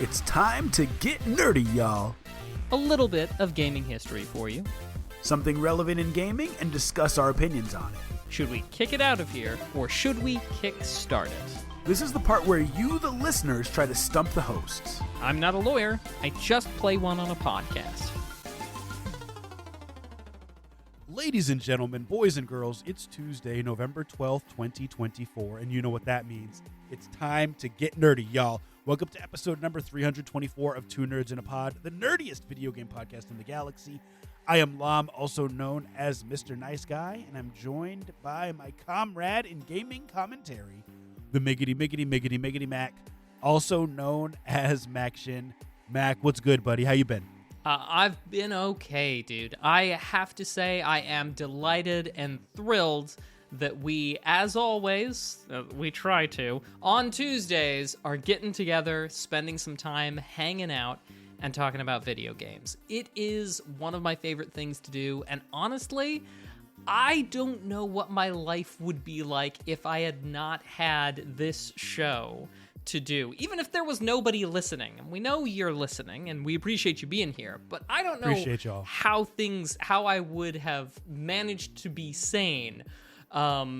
It's time to get nerdy, y'all. A little bit of gaming history for you. Something relevant in gaming and discuss our opinions on it. Should we kick it out of here, or should we kick-start it? This is the part where you, the listeners, try to stump the hosts. I'm not a lawyer. I just play one on a podcast. Ladies and gentlemen, boys and girls, it's Tuesday, November 12th, 2024, and you know what that means. It's time to get nerdy, y'all. Welcome to episode number 324 of Two Nerds in a Pod, the nerdiest video game podcast in the galaxy. I am Lam, also known as Mr. Nice Guy, and I'm joined by my comrade in gaming commentary, the Miggity Mac, also known as Maction. Mac, what's good, buddy? How you been? I've been okay, dude. I have to say I am delighted and thrilled that we, as always, we try to, on Tuesdays, are getting together, spending some time hanging out, and talking about video games. It is one of my favorite things to do, and honestly, I don't know what my life would be like if I had not had this show to do, even if there was nobody listening. And we know you're listening, and we appreciate you being here, but I don't know how I would have managed to be sane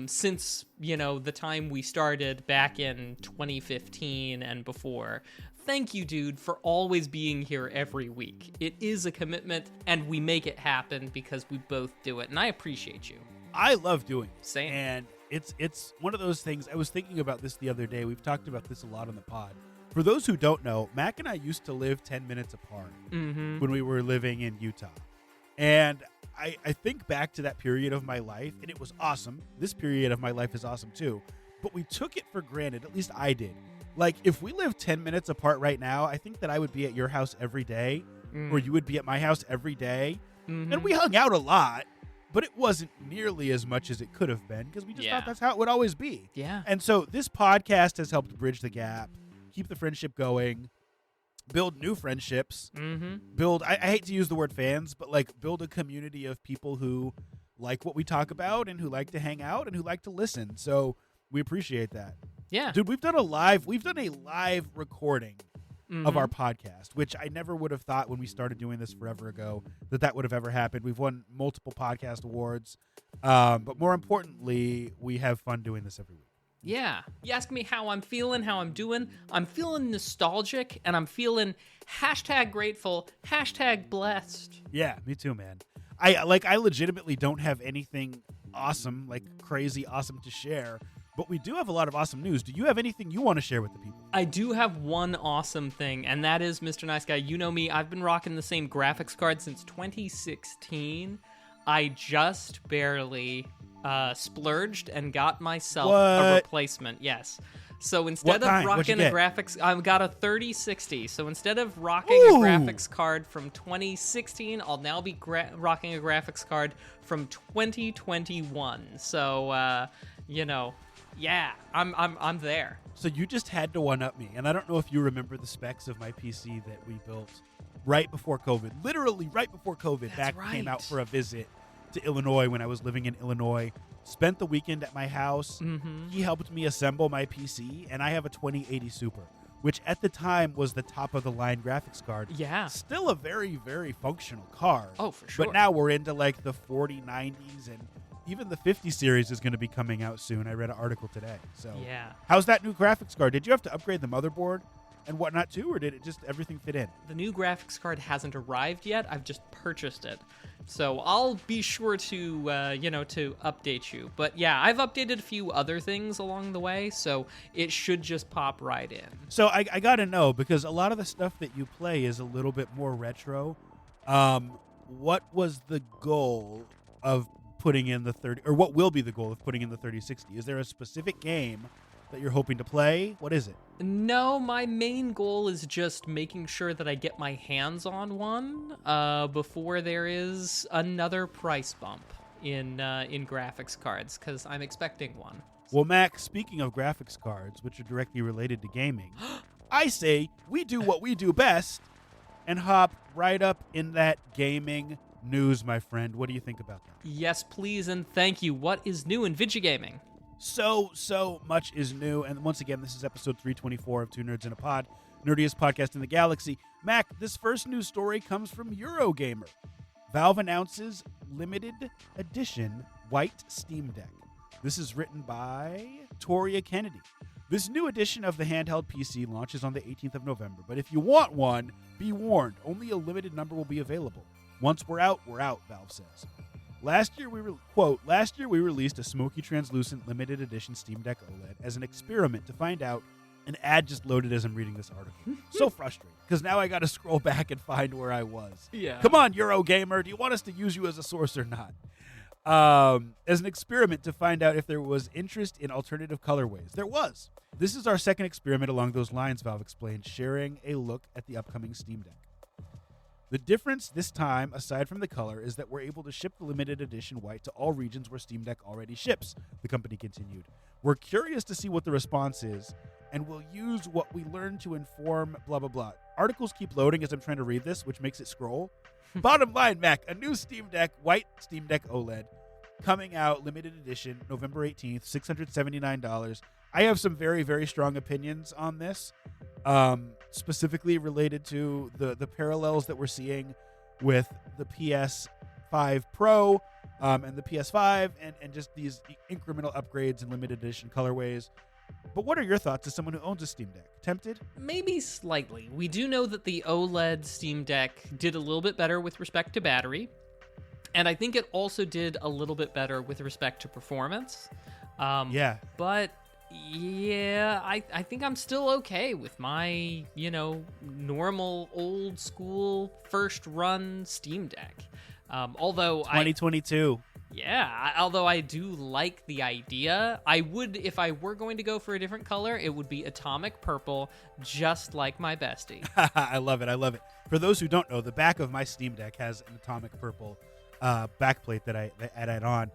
since, the time we started back in 2015 and before. Thank you, dude, for always being here every week. It is a commitment, and we make it happen because we both do it, and I appreciate you. I love doing it. Same. And it's one of those things. I was thinking about this the other day. We've talked about this a lot on the pod. For those who don't know, Mac and I used to live 10 minutes apart when we were living in Utah. And I think back to that period of my life, and it was awesome. This period of my life is awesome too. But we took it for granted, at least I did. Like, if we lived 10 minutes apart right now, I think that I would be at your house every day, or you would be at my house every day. And we hung out a lot, but it wasn't nearly as much as it could have been because we just thought that's how it would always be. Yeah. And so this podcast has helped bridge the gap, keep the friendship going, build new friendships, build, I hate to use the word fans, but like build a community of people who like what we talk about and who like to hang out and who like to listen. So we appreciate that. Yeah. Dude, we've done a live recording of our podcast, which I never would have thought when we started doing this forever ago that would have ever happened. We've won multiple podcast awards, but more importantly, we have fun doing this every week. Yeah. You ask me how I'm feeling, how I'm doing. I'm feeling nostalgic, and I'm feeling #grateful, #blessed. Yeah, me too, man. I legitimately don't have anything awesome, like crazy awesome to share, but we do have a lot of awesome news. Do you have anything you want to share with the people? I do have one awesome thing, and that is, Mr. Nice Guy, you know me, I've been rocking the same graphics card since 2016. I just barely splurged and got myself a replacement. Yes. So instead of rocking a graphics, I've got a 3060. So instead of rocking a graphics card from 2016, I'll now be rocking a graphics card from 2021. So, yeah, I'm there. So you just had to one-up me, and I don't know if you remember the specs of my PC that we built right before COVID. Literally right before COVID. Came out for a visit to Illinois when I was living in Illinois. Spent the weekend at my house. He helped me assemble my PC, and I have a 2080 Super, which at the time was the top-of-the-line graphics card. Yeah. Still a very, very functional card. Oh, for sure. But now we're into, like, the 4090s, and even the 50 series is going to be coming out soon. I read an article today. So, yeah. How's that new graphics card? Did you have to upgrade the motherboard and whatnot too, or did it just everything fit in? The new graphics card hasn't arrived yet. I've just purchased it. So I'll be sure to, to update you. But yeah, I've updated a few other things along the way, so it should just pop right in. So I got to know, because a lot of the stuff that you play is a little bit more retro. What was the goal of putting in the 30, or what will be the goal of putting in the 3060? Is there a specific game that you're hoping to play? What is it? No, my main goal is just making sure that I get my hands on one before there is another price bump in graphics cards, because I'm expecting one. Well, Mac, speaking of graphics cards, which are directly related to gaming, I say we do what we do best and hop right up in that gaming news, my friend. What do you think about that? Yes, please, and thank you. What is new in video gaming? So much is new. And once again, this is episode 324 of Two Nerds in a Pod. nerdiest podcast in the galaxy. Mac, this first news story comes from Eurogamer. Valve announces limited edition white Steam Deck. This is written by Toria Kennedy. This new edition of the handheld PC launches on the 18th of November, but if you want one, be warned, only a limited number will be available. Once we're out, Valve says. Last year we released a smoky translucent limited edition Steam Deck OLED as an experiment to find out. An ad just loaded as I'm reading this article. So frustrating, because now I got to scroll back and find where I was. Yeah. Come on, Eurogamer, do you want us to use you as a source or not? As an experiment to find out if there was interest in alternative colorways. There was. This is our second experiment along those lines, Valve explained, sharing a look at the upcoming Steam Deck. The difference this time, aside from the color, is that we're able to ship the limited edition white to all regions where Steam Deck already ships, the company continued. We're curious to see what the response is, and we'll use what we learn to inform blah, blah, blah. Articles keep loading as I'm trying to read this, which makes it scroll. Bottom line, Mac, a new Steam Deck, white Steam Deck OLED, coming out, limited edition, November 18th, $679. I have some very, very strong opinions on this, specifically related to the parallels that we're seeing with the PS5 Pro and the PS5 and just these incremental upgrades and limited edition colorways. But what are your thoughts as someone who owns a Steam Deck? Tempted? Maybe slightly. We do know that the OLED Steam Deck did a little bit better with respect to battery, and I think it also did a little bit better with respect to performance. Yeah. But yeah, I think I'm still okay with my, normal old school first run Steam Deck. Although 2022. Although I do like the idea, I would, if I were going to go for a different color, it would be atomic purple, just like my bestie. I love it. For those who don't know, the back of my Steam Deck has an atomic purple backplate that I add on.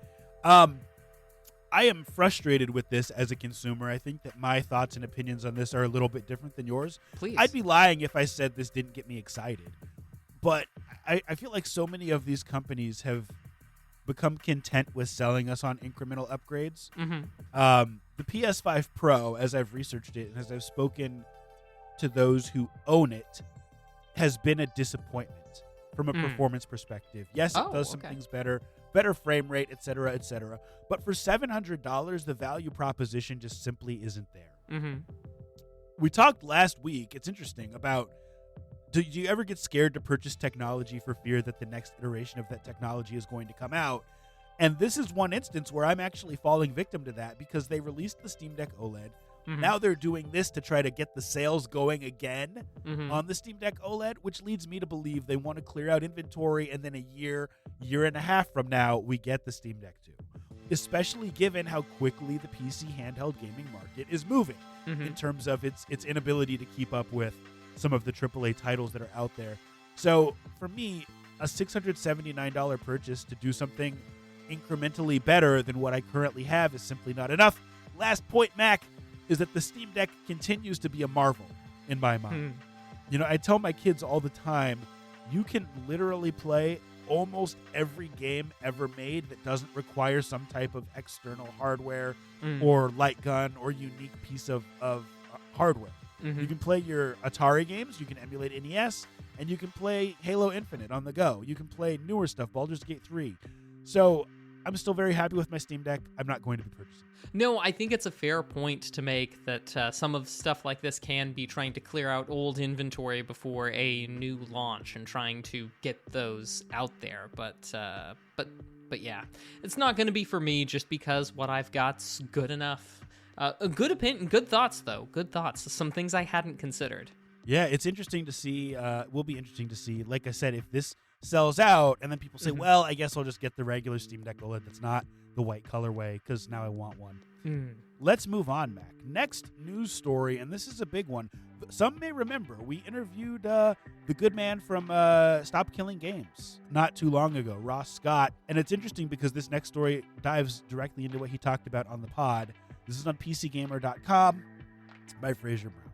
I am frustrated with this as a consumer. I think that my thoughts and opinions on this are a little bit different than yours. Please. I'd be lying if I said this didn't get me excited. But I feel like so many of these companies have become content with selling us on incremental upgrades. Mm-hmm. The PS5 Pro, as I've researched it and as I've spoken to those who own it, has been a disappointment from a performance perspective. Yes, it does some things better frame rate, et cetera, et cetera. But for $700, the value proposition just simply isn't there. Mm-hmm. We talked last week, it's interesting, about do you ever get scared to purchase technology for fear that the next iteration of that technology is going to come out? And this is one instance where I'm actually falling victim to that because they released the Steam Deck OLED. Mm-hmm. Now they're doing this to try to get the sales going again on the Steam Deck OLED, which leads me to believe they want to clear out inventory, and then a year and a half from now, we get the Steam Deck 2. Especially given how quickly the PC handheld gaming market is moving in terms of its inability to keep up with some of the AAA titles that are out there. So for me, a $679 purchase to do something incrementally better than what I currently have is simply not enough. Last point, Mac, is that the Steam Deck continues to be a marvel in my mind. I tell my kids all the time, you can literally play almost every game ever made that doesn't require some type of external hardware or light gun or unique piece of hardware. You can play your Atari games, you can emulate NES, and you can play Halo Infinite on the go. You can play newer stuff, Baldur's Gate 3. So I'm still very happy with my Steam Deck. I'm not going to be purchasing. No, I think it's a fair point to make that some of stuff like this can be trying to clear out old inventory before a new launch and trying to get those out there. But yeah, it's not going to be for me just because what I've got's good enough. A good opinion, good thoughts though. Good thoughts. Some things I hadn't considered. Yeah, it's interesting to see. Will be interesting to see. Like I said, if this sells out and then people say, well, I guess I'll just get the regular Steam Deck OLED that's not the white colorway because now I want one. Let's move on, Mac. Next news story, and this is a big one. Some may remember we interviewed the good man from Stop Killing Games not too long ago, Ross Scott. And it's interesting because this next story dives directly into what he talked about on the pod. This is on PCGamer.com by Fraser Brown.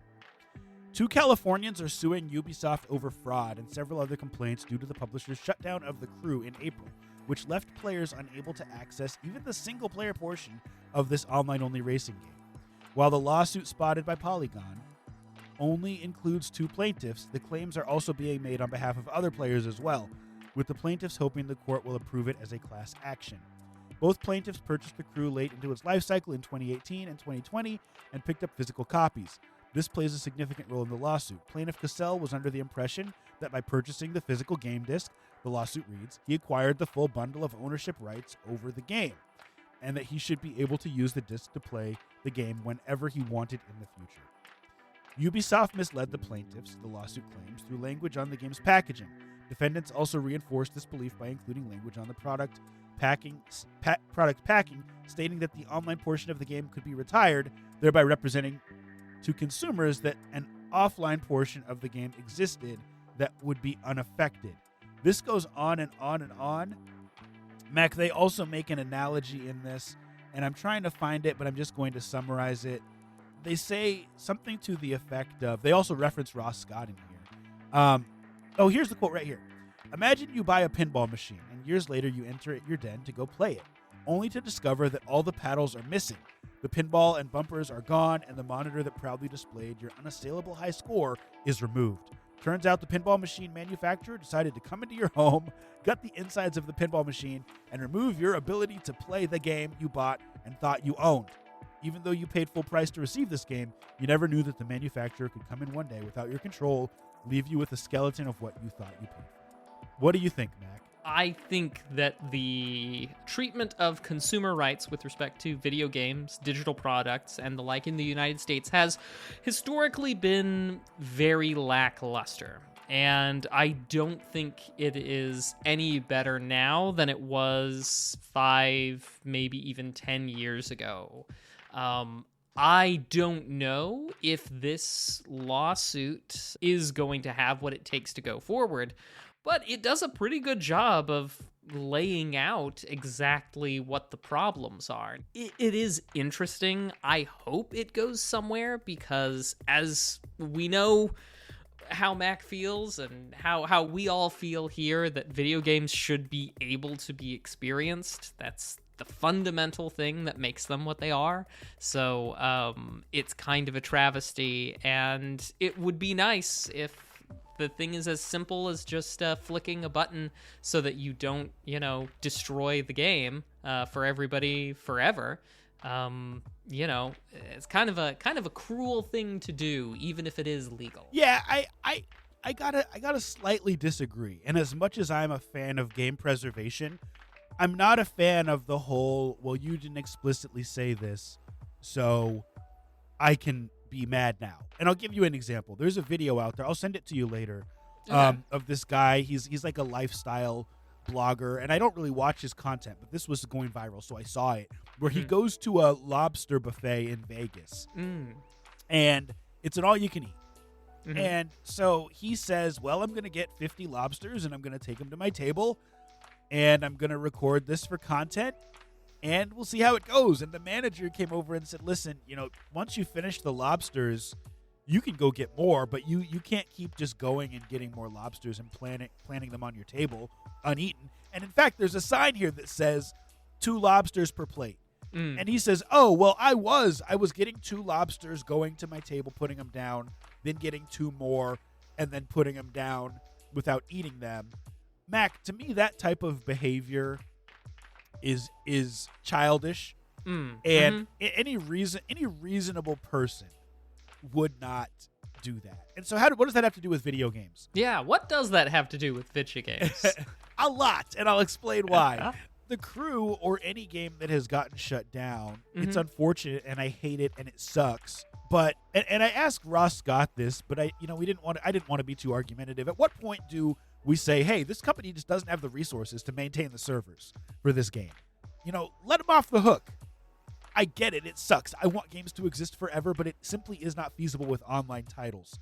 2 Californians are suing Ubisoft over fraud and several other complaints due to the publisher's shutdown of The Crew in April, which left players unable to access even the single-player portion of this online-only racing game. While the lawsuit spotted by Polygon only includes 2 plaintiffs, the claims are also being made on behalf of other players as well, with the plaintiffs hoping the court will approve it as a class action. Both plaintiffs purchased the Crew late into its life cycle in 2018 and 2020 and picked up physical copies. This plays a significant role in the lawsuit. Plaintiff Cassell was under the impression that by purchasing the physical game disc, the lawsuit reads, he acquired the full bundle of ownership rights over the game, and that he should be able to use the disc to play the game whenever he wanted in the future. Ubisoft misled the plaintiffs, the lawsuit claims, through language on the game's packaging. Defendants also reinforced this belief by including language on the product packing, stating that the online portion of the game could be retired, thereby representing to consumers that an offline portion of the game existed that would be unaffected. This goes on and on and on. Mac, they also make an analogy in this, and I'm trying to find it, but I'm just going to summarize it. They say something to the effect of, they also reference Ross Scott in here. Here's the quote right here. Imagine you buy a pinball machine, and years later you enter it your den to go play it, only to discover that all the paddles are missing. The pinball and bumpers are gone, and the monitor that proudly displayed your unassailable high score is removed. Turns out the pinball machine manufacturer decided to come into your home, gut the insides of the pinball machine, and remove your ability to play the game you bought and thought you owned. Even though you paid full price to receive this game, you never knew that the manufacturer could come in one day without your control, leave you with a skeleton of what you thought you paid for. What do you think, Mac? I think that the treatment of consumer rights with respect to video games, digital products, and the like in the United States has historically been very lackluster. And I don't think it is any better now than it was 5, maybe even 10 years ago. I don't know if this lawsuit is going to have what it takes to go forward, but it does a pretty good job of laying out exactly what the problems are. It is interesting. I hope it goes somewhere because, as we know how Mac feels and how we all feel here, that video games should be able to be experienced. That's the fundamental thing that makes them what they are. So it's kind of a travesty, and it would be nice if the thing is as simple as just flicking a button so that you don't, destroy the game for everybody forever. It's kind of a cruel thing to do, even if it is legal. Yeah, I gotta slightly disagree. And as much as I'm a fan of game preservation, I'm not a fan of the whole, well, you didn't explicitly say this, so I can be mad now. And I'll give you an example. There's a video out there, I'll send it to you later, of this guy. He's like a lifestyle blogger, and I don't really watch his content, but this was going viral, so I saw it, where he goes to a lobster buffet in Vegas, and it's an all-you-can-eat. And so he says, well, I'm going to get 50 lobsters, and I'm going to take them to my table, and I'm going to record this for content, and we'll see how it goes. And the manager came over and said, listen, once you finish the lobsters, you can go get more, but you can't keep just going and getting more lobsters and planting them on your table uneaten. And in fact, there's a sign here that says 2 lobsters per plate. And he says, oh, well, I was getting 2 lobsters, going to my table, putting them down, then getting 2 more, and then putting them down without eating them. Mac, to me, that type of behavior is childish, and any reasonable person would not do that. And so what does that have to do with video games? Yeah, what does that have to do with video games? A lot, and I'll explain why. The Crew, or any game that has gotten shut down, it's unfortunate, and I hate it, and it sucks. But and I asked Ross Scott this, but I didn't want to be too argumentative. At what point do we say, hey, this company just doesn't have the resources to maintain the servers for this game? Let them off the hook. I get it. It sucks. I want games to exist forever, but it simply is not feasible with online titles.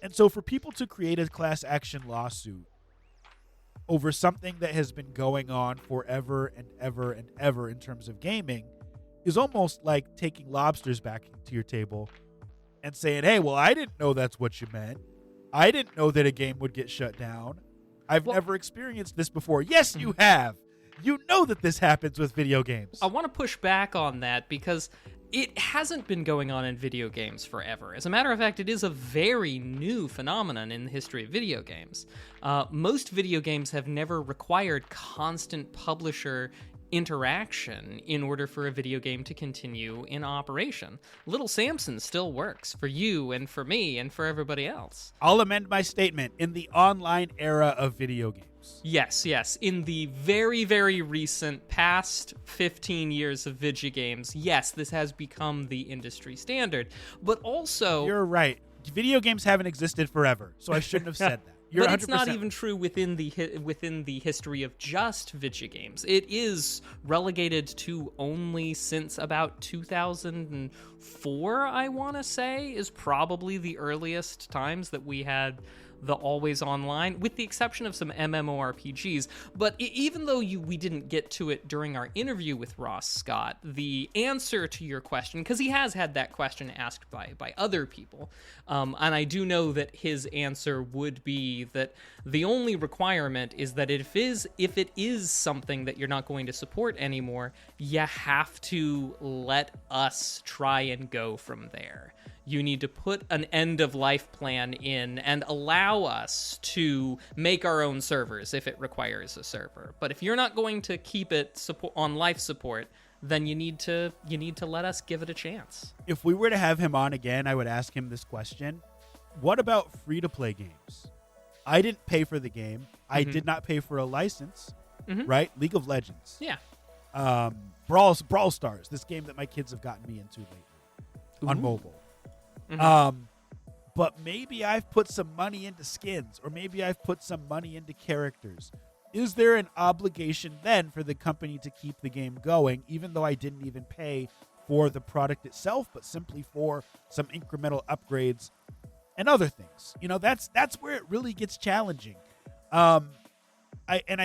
And so for people to create a class action lawsuit over something that has been going on forever and ever and ever in terms of gaming is almost like taking lobsters back to your table and saying, hey, well, I didn't know that's what you meant. I didn't know that a game would get shut down. I've never experienced this before. Yes, you have. You know that this happens with video games. I want to push back on that because it hasn't been going on in video games forever. As a matter of fact, it is a very new phenomenon in the history of video games. Most video games have never required constant publisher interaction in order for a video game to continue in operation. Little Samson still works for you and for me and for everybody else. I'll amend my statement. In the online era of video games. Yes. In the very, very recent past 15 years of video games, yes, this has become the industry standard. But also... You're right. Video games haven't existed forever, so I shouldn't have said that. You're but it's 100% not even true within the history of just video games. It is relegated to only since about 2004, I want to say, is probably the earliest times that we had the always online, with the exception of some MMORPGs. But even though we didn't get to it during our interview with Ross Scott, the answer to your question, because he has had that question asked by other people, and I do know that his answer would be that the only requirement is that if it is something that you're not going to support anymore, you have to let us try and go from there. You need to put an end-of-life plan in and allow us to make our own servers if it requires a server. But if you're not going to keep it on life support, then you need to let us give it a chance. If we were to have him on again, I would ask him this question. What about free-to-play games? I didn't pay for the game. I did not pay for a license, right? League of Legends. Yeah. Brawl Stars, this game that my kids have gotten me into lately on mobile. But maybe I've put some money into skins, or maybe I've put some money into characters. Is there an obligation then for the company to keep the game going, even though I didn't even pay for the product itself, but simply for some incremental upgrades and other things? You know, that's where it really gets challenging. I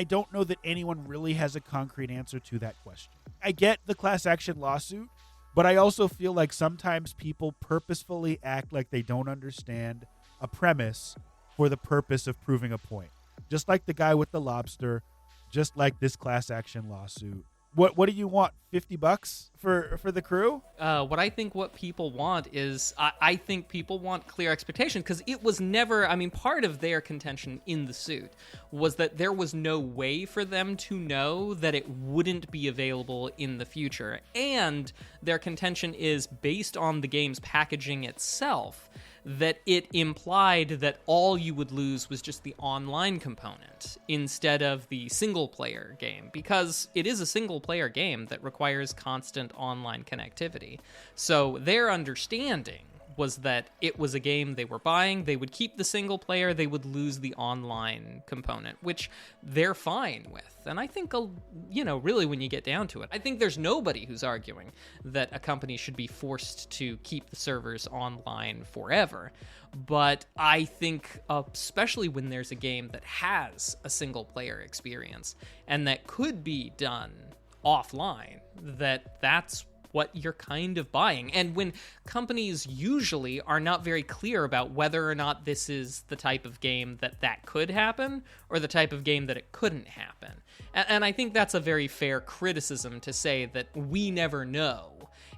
don't know that anyone really has a concrete answer to that question. I get the class action lawsuit, but I also feel like sometimes people purposefully act like they don't understand a premise for the purpose of proving a point. Just like the guy with the lobster, just like this class action lawsuit. What do you want? $50 for the crew? What people want is, I think people want clear expectation, because it was never, part of their contention in the suit was that there was no way for them to know that it wouldn't be available in the future. And their contention is based on the game's packaging itself, that it implied that all you would lose was just the online component instead of the single-player game, because it is a single-player game that requires constant online connectivity. So their understanding was that it was a game they were buying, they would keep the single-player, they would lose the online component, which they're fine with. And I think, really when you get down to it, I think there's nobody who's arguing that a company should be forced to keep the servers online forever. But I think, especially when there's a game that has a single-player experience and that could be done offline, that's what you're kind of buying. And when companies usually are not very clear about whether or not this is the type of game that could happen or the type of game that it couldn't happen. And I think that's a very fair criticism to say that we never know.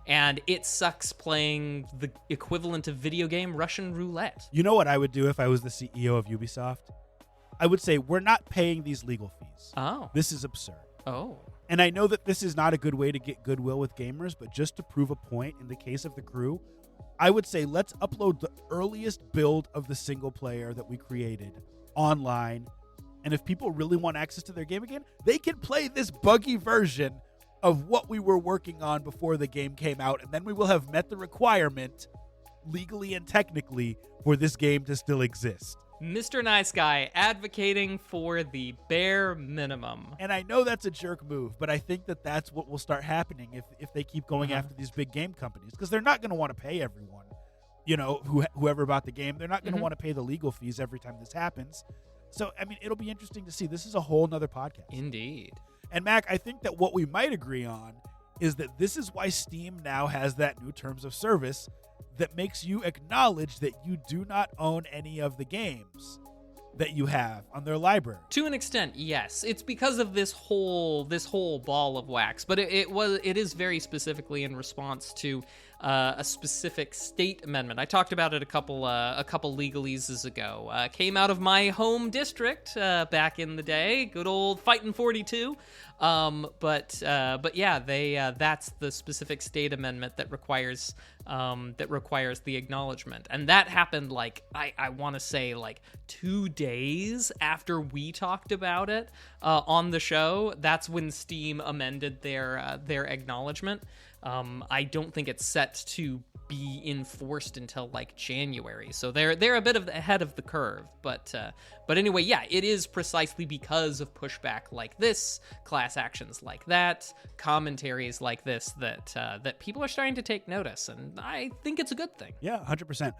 And it sucks playing the equivalent of video game Russian roulette. You know what I would do if I was the CEO of Ubisoft? I would say, we're not paying these legal fees. Oh. This is absurd. Oh. And I know that this is not a good way to get goodwill with gamers, but just to prove a point in the case of the crew, I would say let's upload the earliest build of the single player that we created online. And if people really want access to their game again, they can play this buggy version of what we were working on before the game came out. And then we will have met the requirement, legally and technically, for this game to still exist. Mr. Nice Guy advocating for the bare minimum. And I know that's a jerk move, but I think that that's what will start happening if they keep going after these big game companies, because they're not going to want to pay everyone, whoever bought the game. They're not going to want to pay the legal fees every time this happens. So, it'll be interesting to see. This is a whole nother podcast. Indeed. And Mac, I think that what we might agree on is that this is why Steam now has that new terms of service that makes you acknowledge that you do not own any of the games. that you have on their library. To an extent, yes. It's because of this whole ball of wax, but it is very specifically in response to a specific state amendment. I talked about it a couple legalese ago. Came out of my home district back in the day, good old Fightin' 42. But yeah, that's the specific state amendment that requires the acknowledgement, and that happened like I want to say like 2 days after we talked about it on the show. That's when Steam amended their acknowledgement. I don't think it's set to be enforced until like January, so they're a bit ahead of the curve. But anyway, yeah, it is precisely because of pushback like this, class actions like that, commentaries like this that people are starting to take notice, and I think it's a good thing. Yeah, 100%.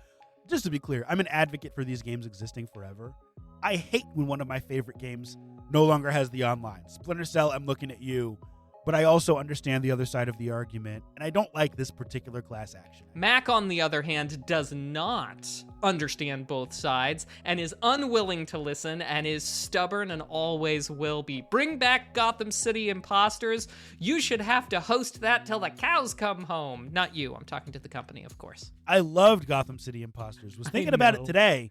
Just to be clear, I'm an advocate for these games existing forever. I hate when one of my favorite games no longer has the online. Splinter Cell, I'm looking at you. But I also understand the other side of the argument, and I don't like this particular class action. Mac, on the other hand, does not understand both sides and is unwilling to listen and is stubborn and always will be. Bring back Gotham City Imposters. You should have to host that till the cows come home. Not you. I'm talking to the company, of course. I loved Gotham City Imposters. Was thinking about it today.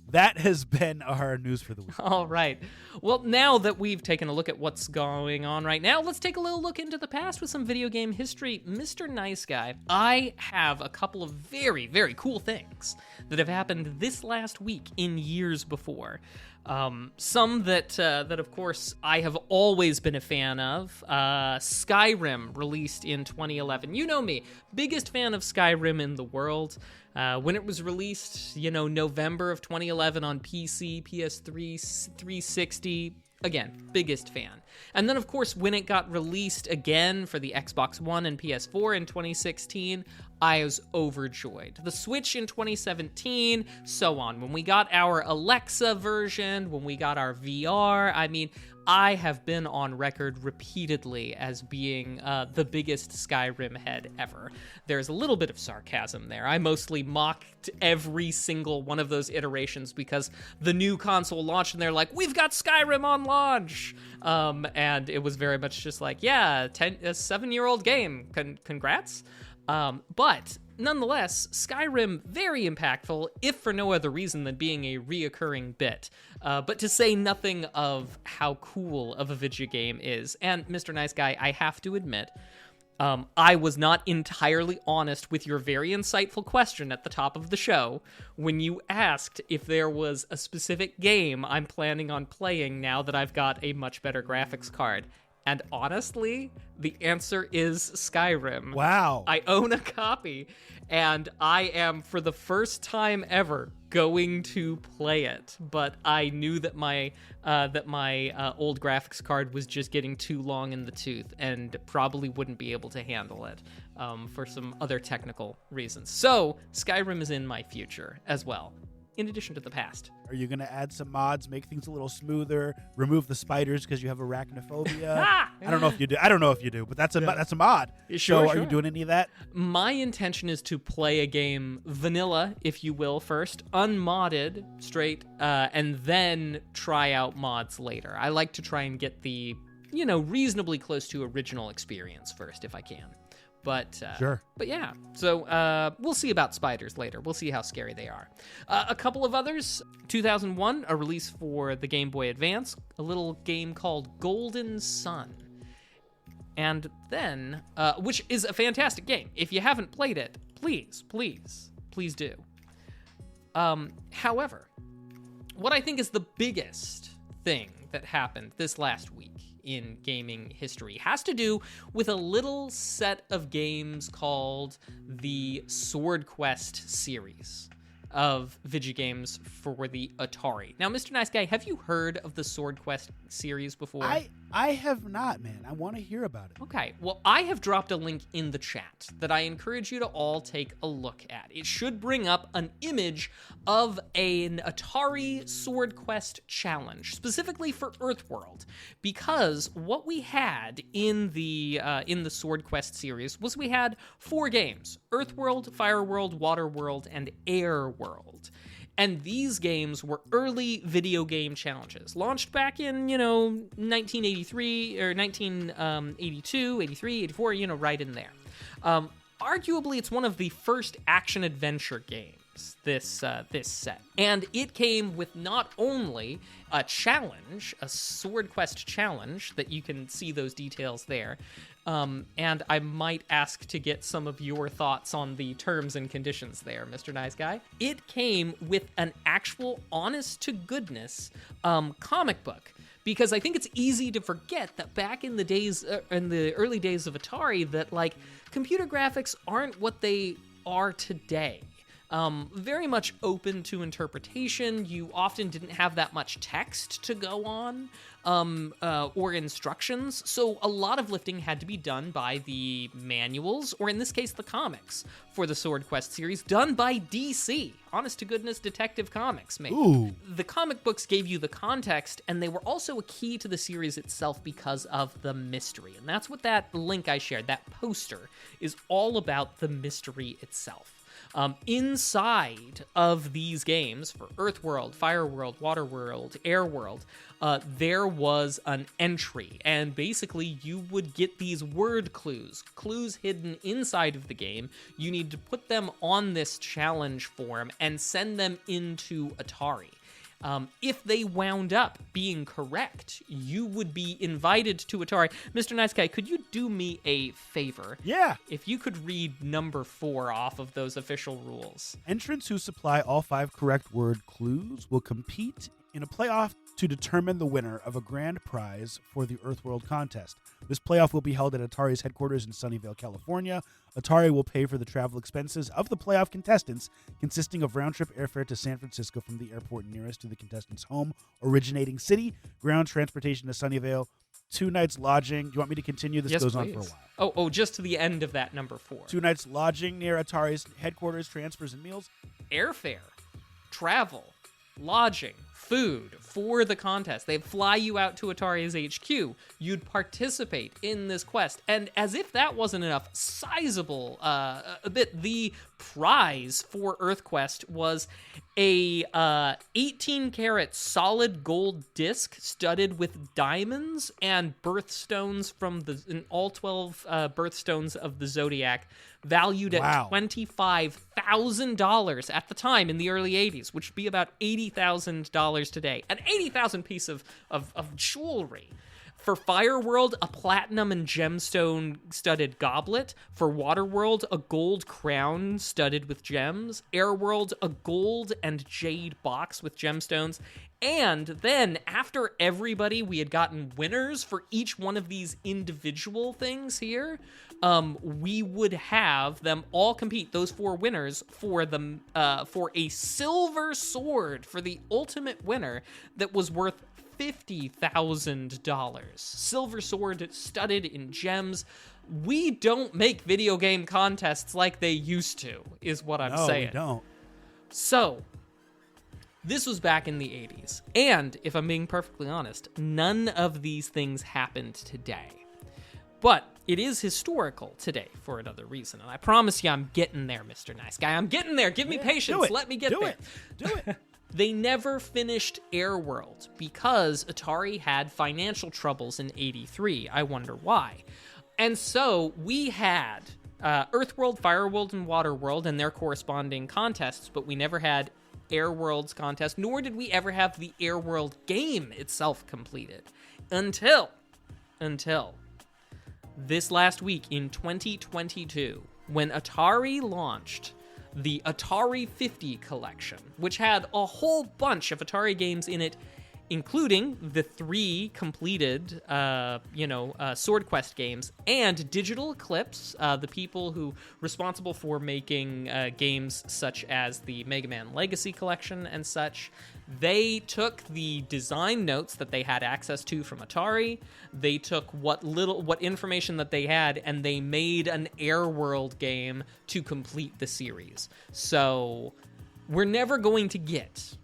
That has been our news for the week. All right. Well, now that we've taken a look at what's going on right now, let's take a little look into the past with some video game history. Mr. Nice Guy, I have a couple of very, very cool things that have happened this last week in years before. Some that of course I have always been a fan of. Skyrim, released in 2011. You know me, biggest fan of Skyrim in the world. When it was released, November of 2011 on PC, PS3, 360, again, biggest fan. And then, of course, when it got released again for the Xbox One and PS4 in 2016, I was overjoyed. The Switch in 2017, so on. When we got our Alexa version, when we got our VR, I have been on record repeatedly as being the biggest Skyrim head ever. There's a little bit of sarcasm there. I mostly mocked every single one of those iterations because the new console launched and they're like, we've got Skyrim on launch. And it was very much just like, yeah, a 7-year-old game. Congrats. But nonetheless, Skyrim, very impactful, if for no other reason than being a reoccurring bit. But to say nothing of how cool of a video game is. And Mr. Nice Guy, I have to admit, I was not entirely honest with your very insightful question at the top of the show when you asked if there was a specific game I'm planning on playing now that I've got a much better graphics card. And honestly, the answer is Skyrim. Wow. I own a copy, and I am, for the first time ever, going to play it. But I knew that my old graphics card was just getting too long in the tooth and probably wouldn't be able to handle it for some other technical reasons. So Skyrim is in my future as well, in addition to the past. Are you going to add some mods, make things a little smoother, remove the spiders because you have arachnophobia? I don't know if you do, but that's a mod. Sure. Are you doing any of that? My intention is to play a game vanilla, if you will, first, unmodded, straight, and then try out mods later. I like to try and get the, reasonably close to original experience first, if I can. But sure. But yeah, so we'll see about spiders later. We'll see how scary they are. A couple of others. 2001, a release for the Game Boy Advance, a little game called Golden Sun. And then, which is a fantastic game. If you haven't played it, please do. However, what I think is the biggest thing that happened this last week in gaming history has to do with a little set of games called the Sword Quest series of video games for the Atari. Now, Mr. Nice Guy, have you heard of the Sword Quest series before? I have not, man. I want to hear about it. Okay, well, I have dropped a link in the chat that I encourage you to all take a look at. It should bring up an image of an Atari Sword Quest challenge, specifically for Earthworld, because what we had in the Sword Quest series was we had 4 games: Earthworld, Fireworld, Waterworld, and Airworld. And these games were early video game challenges, launched back in, 1983 or 1982, 83, 84, right in there. Arguably, it's one of the first action-adventure games, this set. And it came with not only a challenge, a Sword Quest challenge, that you can see those details there, and I might ask to get some of your thoughts on the terms and conditions there, Mr. Nice Guy. It came with an actual honest-to-goodness comic book. Because I think it's easy to forget that back in the days, in the early days of Atari, that like computer graphics aren't what they are today. Very much open to interpretation. You often didn't have that much text to go on, or instructions. So a lot of lifting had to be done by the manuals, or in this case, the comics for the Sword Quest series, done by DC. Honest to goodness Detective Comics, maybe. Ooh. The comic books gave you the context, and they were also a key to the series itself because of the mystery. And that's what that link I shared, that poster, is all about, the mystery itself. Inside of these games, for Earthworld, Fireworld, Waterworld, Airworld, there was an entry, and basically you would get these word clues hidden inside of the game. You need to put them on this challenge form and send them into Atari. If they wound up being correct, you would be invited to Atari. Mr. Nice Guy, could you do me a favor? Yeah. If you could read number 4 off of those official rules. Entrants who supply all 5 correct word clues will compete in a playoff to determine the winner of a grand prize for the Earthworld contest. This playoff will be held at Atari's headquarters in Sunnyvale, California. Atari will pay for the travel expenses of the playoff contestants, consisting of round-trip airfare to San Francisco from the airport nearest to the contestants' home originating city, ground transportation to Sunnyvale, 2 nights lodging. Do you want me to continue? This goes on for a while. Oh, just to the end of that number 4. 2 nights lodging near Atari's headquarters, transfers and meals. Airfare, travel, lodging, food for the contest. They'd fly you out to Atari's HQ. You'd participate in this quest. And as if that wasn't enough, sizable, the prize for EarthQuest was a 18-karat solid gold disc studded with diamonds and birthstones from all 12 birthstones of the Zodiac, valued at $25,000 at the time in the early 80s, which would be about $80,000 today. An 80,000 piece of jewelry. For Fireworld, a platinum and gemstone studded goblet. For Waterworld, a gold crown studded with gems. Airworld, a gold and jade box with gemstones. And then, after everybody, we had gotten winners for each one of these individual things here, we would have them all compete, those 4 winners, for a silver sword for the ultimate winner that was worth $50,000. Silver sword studded in gems. We don't make video game contests like they used to, is what I'm saying. No, we don't. So, this was back in the 80s. And, if I'm being perfectly honest, none of these things happened today. But it is historical today for another reason. And I promise you I'm getting there, Mr. Nice Guy. I'm getting there. Give me patience. Let me get there. Do it. They never finished Airworld because Atari had financial troubles in 83. I wonder why. And so we had Earthworld, Fireworld, and Waterworld and their corresponding contests, but we never had Airworld's contest, nor did we ever have the Airworld game itself completed. Until this last week in 2022, when Atari launched the Atari 50 collection, which had a whole bunch of Atari games in it, including the 3 completed, Sword Quest games, and Digital Eclipse, the people who responsible for making games such as the Mega Man Legacy Collection and such. They took the design notes that they had access to from Atari. They took what information that they had, and they made an Airworld game to complete the series. So we're never going to get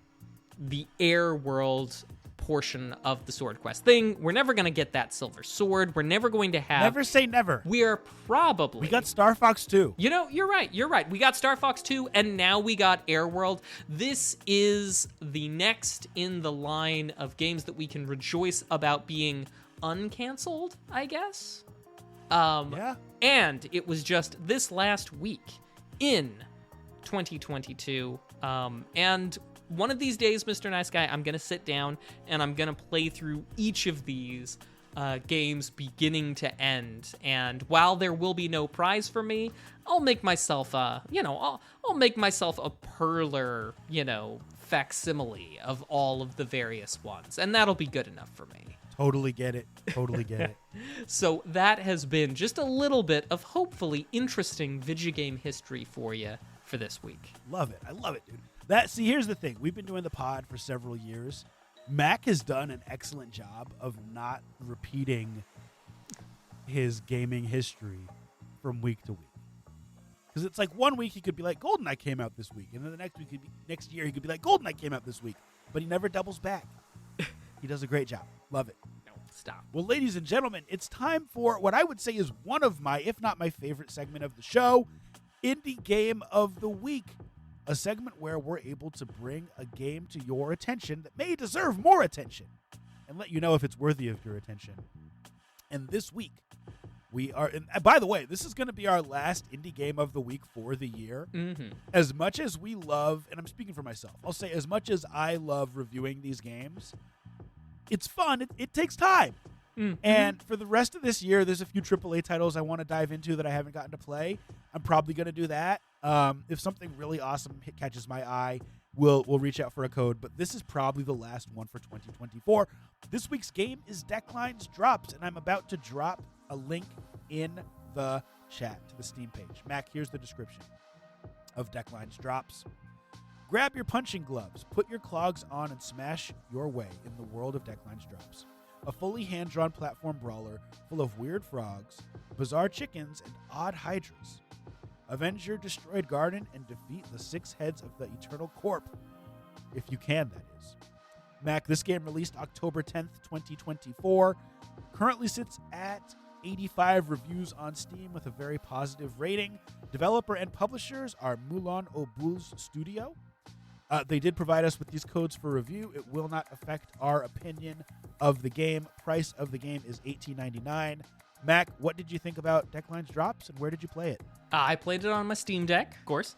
the Airworld portion of the Sword Quest thing. We're never going to get that silver sword. We're never going to have... Never say never. We are probably... We got Star Fox 2. You know, you're right. We got Star Fox 2, and now we got Airworld. This is the next in the line of games that we can rejoice about being uncanceled, I guess. Yeah. And it was just this last week in 2022. And one of these days, Mr. Nice Guy, I'm going to sit down and I'm going to play through each of these games beginning to end. And while there will be no prize for me, I'll make myself I'll make myself a perler, facsimile of all of the various ones. And that'll be good enough for me. Totally get it. So that has been just a little bit of hopefully interesting video game history for you for this week. Love it. I love it, dude. Here's the thing. We've been doing the pod for several years. Mac has done an excellent job of not repeating his gaming history from week to week. Because it's like 1 week he could be like, GoldenEye came out this week. And then the next year he could be like, GoldenEye came out this week. But he never doubles back. He does a great job. Love it. No, stop. Well, ladies and gentlemen, it's time for what I would say is one of my, if not my favorite segment of the show, Indie Game of the Week. A segment where we're able to bring a game to your attention that may deserve more attention and let you know if it's worthy of your attention. And this week, we are, and by the way, this is going to be our last Indie Game of the Week for the year. Mm-hmm. As much as we love, and I'm speaking for myself, I'll say as much as I love reviewing these games, it's fun. It takes time. Mm-hmm. And for the rest of this year, there's a few AAA titles I want to dive into that I haven't gotten to play. I'm probably going to do that. If something really awesome catches my eye, we'll reach out for a code. But this is probably the last one for 2024. This week's game is Decklines Drops, and I'm about to drop a link in the chat to the Steam page. Mac, here's the description of Decklines Drops. Grab your punching gloves, put your clogs on, and smash your way in the world of Decklines Drops. A fully hand-drawn platform brawler full of weird frogs, bizarre chickens, and odd hydras. Avenge your destroyed garden and defeat the 6 heads of the Eternal Corp. If you can, that is. Mac, this game released October 10th, 2024. Currently sits at 85 reviews on Steam with a very positive rating. Developer and publishers are Moulin aux Boules Studio. They did provide us with these codes for review. It will not affect our opinion of the game. Price of the game is $18.99. Mac, what did you think about Decklines Drops, and where did you play it? I played it on my Steam Deck, of course.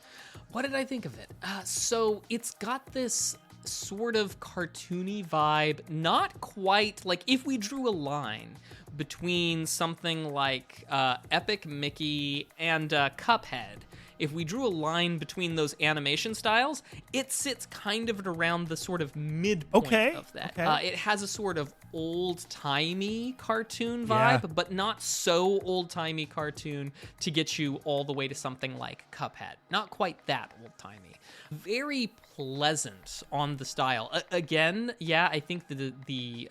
What did I think of it? So it's got this sort of cartoony vibe, not quite like if we drew a line between something like Epic Mickey and Cuphead. If we drew a line between those animation styles, it sits kind of around the sort of midpoint of that. Okay. It has a sort of old-timey cartoon vibe, but not so old-timey cartoon to get you all the way to something like Cuphead. Not quite that old-timey. Very pleasant on the style. Again, yeah, I think the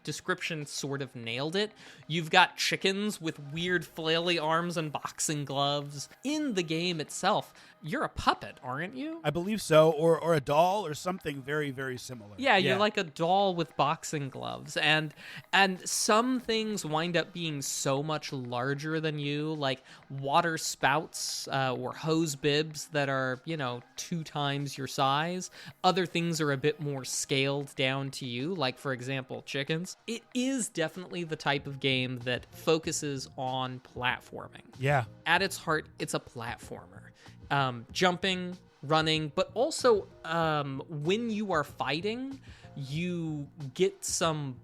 description sort of nailed it. You've got chickens with weird flaily arms and boxing gloves. In the game itself, you're a puppet, aren't you? I believe so, or a doll or something very, very similar. Yeah, you're like a doll with boxing gloves. And some things wind up being so much larger than you, like water spouts or hose bibs that are, 2 times your size. Other things are a bit more scaled down to you, like, for example, chickens. It is definitely the type of game that focuses on platforming. Yeah. At its heart, it's a platformer. Jumping, running, but also when you are fighting, you get some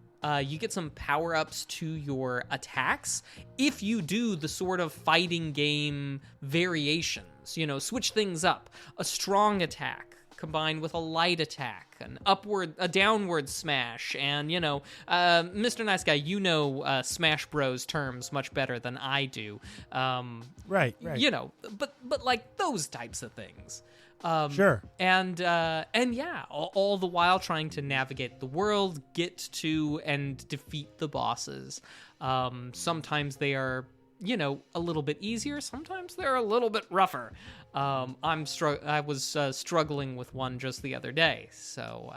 power-ups to your attacks if you do the sort of fighting game variations, switch things up. A strong attack combined with a light attack, a downward smash, and, Mr. Nice Guy, Smash Bros terms much better than I do. Right. But like those types of things. Sure. And yeah, all the while trying to navigate the world, get to and defeat the bosses. Sometimes they are, a little bit easier. Sometimes they're a little bit rougher. I was struggling with one just the other day. So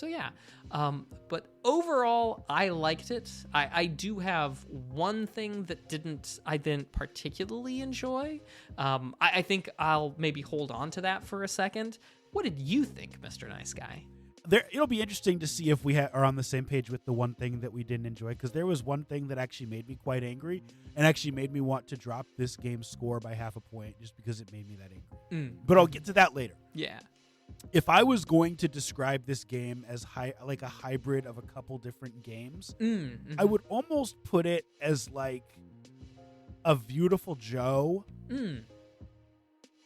yeah. But overall, I liked it. I do have one thing that I didn't particularly enjoy. I think I'll maybe hold on to that for a second. What did you think, Mr. Nice Guy? It'll be interesting to see if we are on the same page with the one thing that we didn't enjoy, because there was one thing that actually made me quite angry and actually made me want to drop this game's score by half a point just because it made me that angry. But I'll get to that later. Yeah. If I was going to describe this game as like a hybrid of a couple different games, I would almost put it as like a Beautiful Joe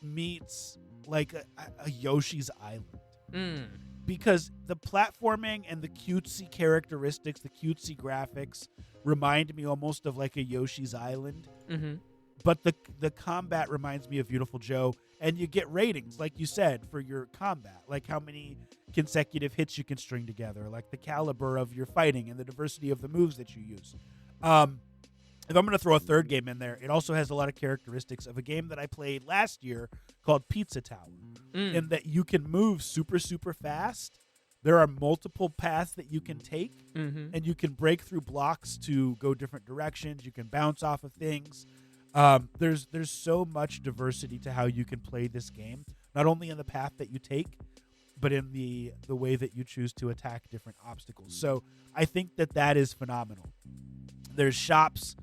meets like a Yoshi's Island. Because the platforming and the cutesy characteristics, the cutesy graphics remind me almost of like a Yoshi's Island. But the combat reminds me of Beautiful Joe. And you get ratings, like you said, for your combat. Like how many consecutive hits you can string together. Like the caliber of your fighting and the diversity of the moves that you use. If I'm going to throw a third game in there, it also has a lot of characteristics of a game that I played last year called Pizza Tower. In that you can move super, super fast. There are multiple paths that you can take, and you can break through blocks to go different directions. You can bounce off of things. There's so much diversity to how you can play this game, not only in the path that you take, but in the way that you choose to attack different obstacles. So I think that is phenomenal. There's shops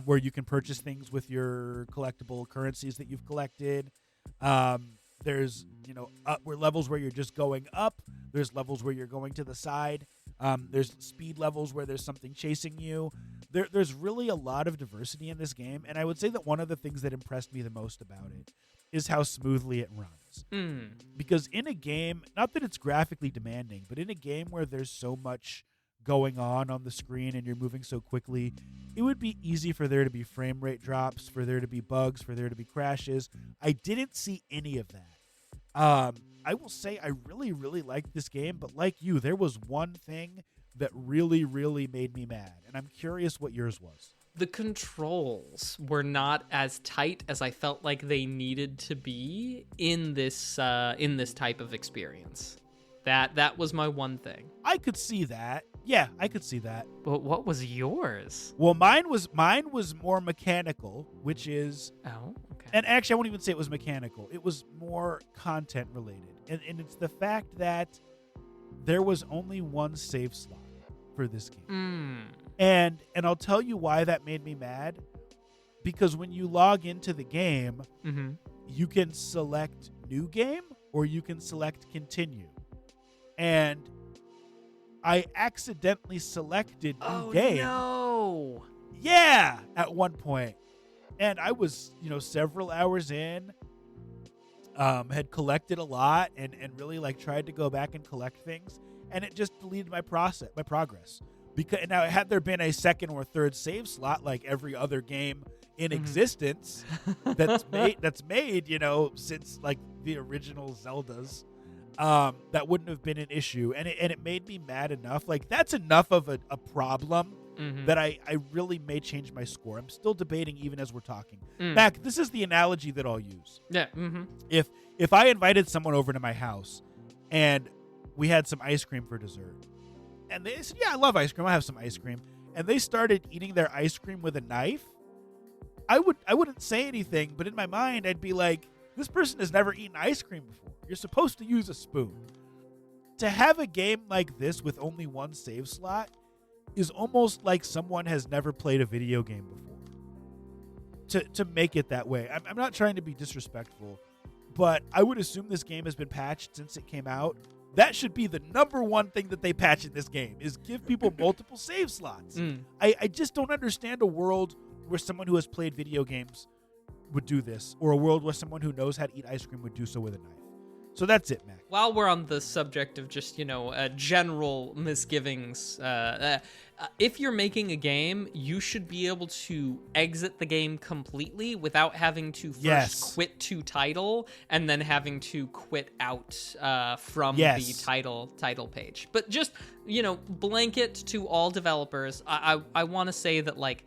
where you can purchase things with your collectible currencies that you've collected. There's levels where you're just going up. There's levels where you're going to the side. There's speed levels where there's something chasing you. There's really a lot of diversity in this game, and I would say that one of the things that impressed me the most about it is how smoothly it runs. Because in a game, not that it's graphically demanding, but in a game where there's so much going on the screen and you're moving so quickly, it would be easy for there to be frame rate drops, for there to be bugs, for there to be crashes. I didn't see any of that. I will say I really, really liked this game, but like you, there was one thing that really, really made me mad, and I'm curious what yours was. The controls were not as tight as I felt like they needed to be in this type of experience. That was my one thing. I could see that. Yeah, I could see that. But what was yours? Well, mine was more mechanical, which is... Oh, okay. And actually, I won't even say it was mechanical. It was more content related. And it's the fact that there was only one save slot for this game. And I'll tell you why that made me mad. Because when you log into the game, you can select new game or you can select continue. And I accidentally selected new game. Oh, no. Yeah, at one point. And I was, several hours in, had collected a lot and really like tried to go back and collect things, and it just deleted my progress. Because now, had there been a second or third save slot like every other game in existence that's made, since like the original Zeldas, that wouldn't have been an issue. And it made me mad enough. Like, that's enough of a problem that I really may change my score. I'm still debating even as we're talking. Mac, this is the analogy that I'll use. Yeah. If I invited someone over to my house and we had some ice cream for dessert, and they said, yeah, I love ice cream, I'll have some ice cream, and they started eating their ice cream with a knife, I wouldn't say anything, but in my mind I'd be like, this person has never eaten ice cream before. You're supposed to use a spoon. To have a game like this with only one save slot is almost like someone has never played a video game before. To make it that way. I'm not trying to be disrespectful, but I would assume this game has been patched since it came out. That should be the number one thing that they patch in this game, is give people multiple save slots. I just don't understand a world where someone who has played video games would do this, or a world where someone who knows how to eat ice cream would do so with a knife. So that's it, Mac. While we're on the subject of just, general misgivings, if you're making a game, you should be able to exit the game completely without having to first quit to title and then having to quit out from the title page. But just, blanket to all developers, I want to say that, like,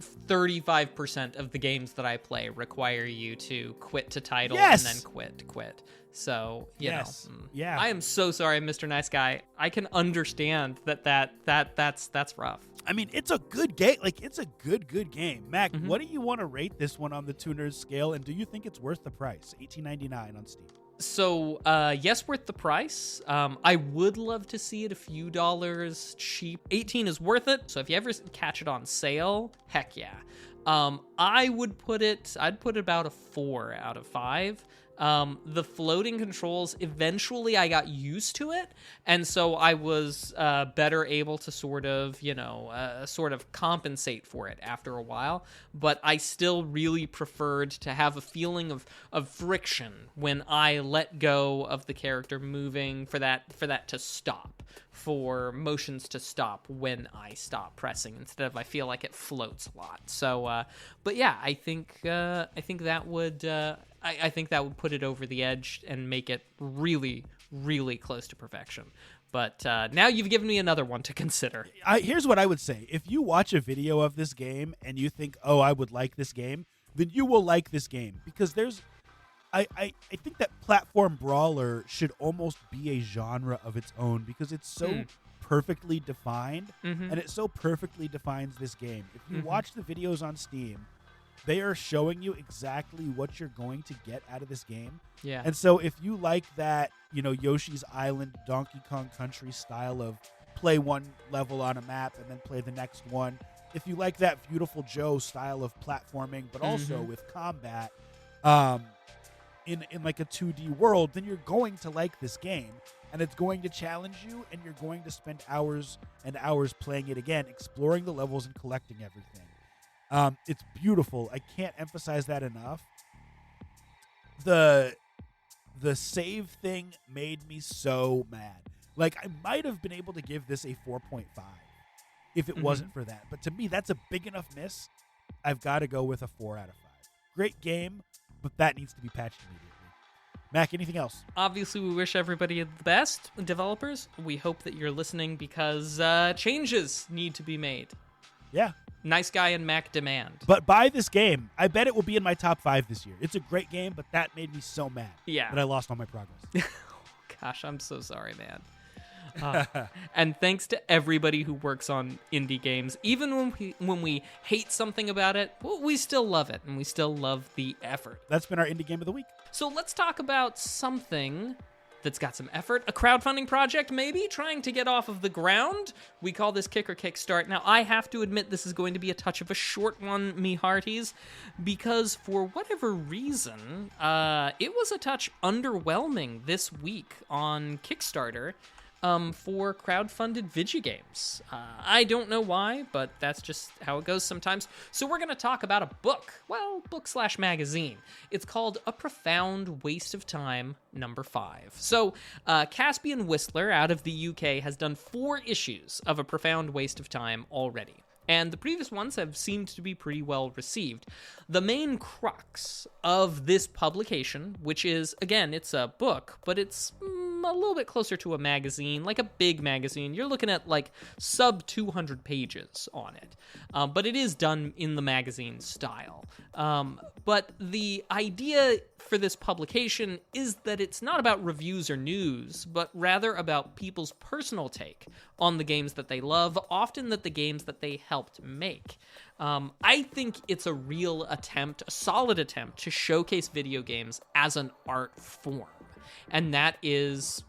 35% of the games that I play require you to quit to title Yes! and then quit. So, you Yes. know. Yeah. I am so sorry, Mr. Nice Guy. I can understand that's rough. I mean, it's a good game. Like, it's a good game. Mac, Mm-hmm. what do you want to rate this one on the Tuners scale, and do you think it's worth the price? $18.99 on Steam. So, yes, worth the price. I would love to see it a few dollars cheap. 18 is worth it. So if you ever catch it on sale, heck yeah. I'd put it about a 4 out of 5. The floating controls, eventually I got used to it, and so I was better able to sort of compensate for it after a while, but I still really preferred to have a feeling of friction when I let go of the character moving, for that to stop, for motions to stop when I stop pressing, instead of I feel like it floats a lot. So, but yeah, I think that would... I think that would put it over the edge and make it really, really close to perfection. But now you've given me another one to consider. Here's what I would say. If you watch a video of this game and you think, oh, I would like this game, then you will like this game. Because I think that platform brawler should almost be a genre of its own, because it's so perfectly defined, and it so perfectly defines this game. If you watch the videos on Steam, they are showing you exactly what you're going to get out of this game. Yeah. And so if you like that, Yoshi's Island, Donkey Kong Country style of play one level on a map and then play the next one, if you like that Beautiful Joe style of platforming, but also with combat in like a 2D world, then you're going to like this game. And it's going to challenge you, and you're going to spend hours and hours playing it again, exploring the levels and collecting everything. It's beautiful. I can't emphasize that enough. The save thing made me so mad. Like, I might have been able to give this a 4.5 if it wasn't for that. But to me, that's a big enough miss. I've got to go with a 4 out of 5. Great game, but that needs to be patched immediately. Mac, anything else? Obviously, we wish everybody the best, developers. We hope that you're listening, because changes need to be made. Yeah. Nice Guy and Mac demand. But buy this game. I bet it will be in my top 5 this year. It's a great game, but that made me so mad that I lost all my progress. Gosh, I'm so sorry, man. And thanks to everybody who works on indie games. Even when we hate something about it, we still love it, and we still love the effort. That's been our indie game of the week. So let's talk about something that's got some effort. A crowdfunding project, maybe, trying to get off of the ground. We call this Kick or Kickstart. Now, I have to admit this is going to be a touch of a short one, me hearties, because for whatever reason, it was a touch underwhelming this week on Kickstarter for crowdfunded video games. I don't know why, but that's just how it goes sometimes. So we're going to talk about a book. Well, book/magazine. It's called A Profound Waste of Time, number 5. So Caspian Whistler out of the UK has done 4 issues of A Profound Waste of Time already. And the previous ones have seemed to be pretty well received. The main crux of this publication, which is, again, it's a book, but it's a little bit closer to a magazine, like a big magazine. You're looking at like sub 200 pages on it. But it is done in the magazine style. But the idea for this publication is that it's not about reviews or news, but rather about people's personal take on the games that they love, often the games that they helped make. I think it's a real attempt, a solid attempt, to showcase video games as an art form. And that is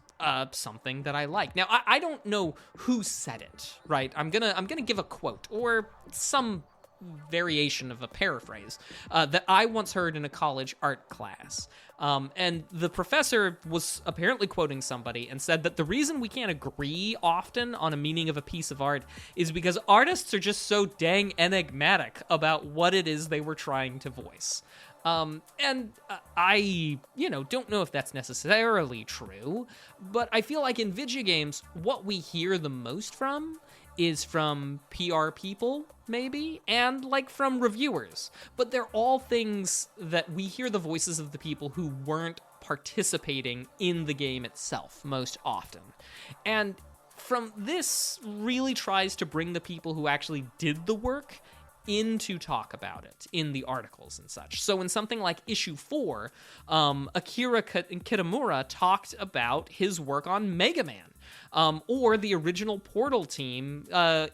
something that I like. Now, I don't know who said it, right? I'm gonna give a quote or some variation of a paraphrase that I once heard in a college art class. And the professor was apparently quoting somebody and said that the reason we can't agree often on a meaning of a piece of art is because artists are just so dang enigmatic about what it is they were trying to voice. And I, don't know if that's necessarily true, but I feel like in video games, what we hear the most from is from PR people, maybe, and like from reviewers. But they're all things that we hear the voices of the people who weren't participating in the game itself most often. And from this really tries to bring the people who actually did the work in to talk about it in the articles and such. So in something like issue 4, Akira Kitamura talked about his work on Mega Man. Or the original Portal team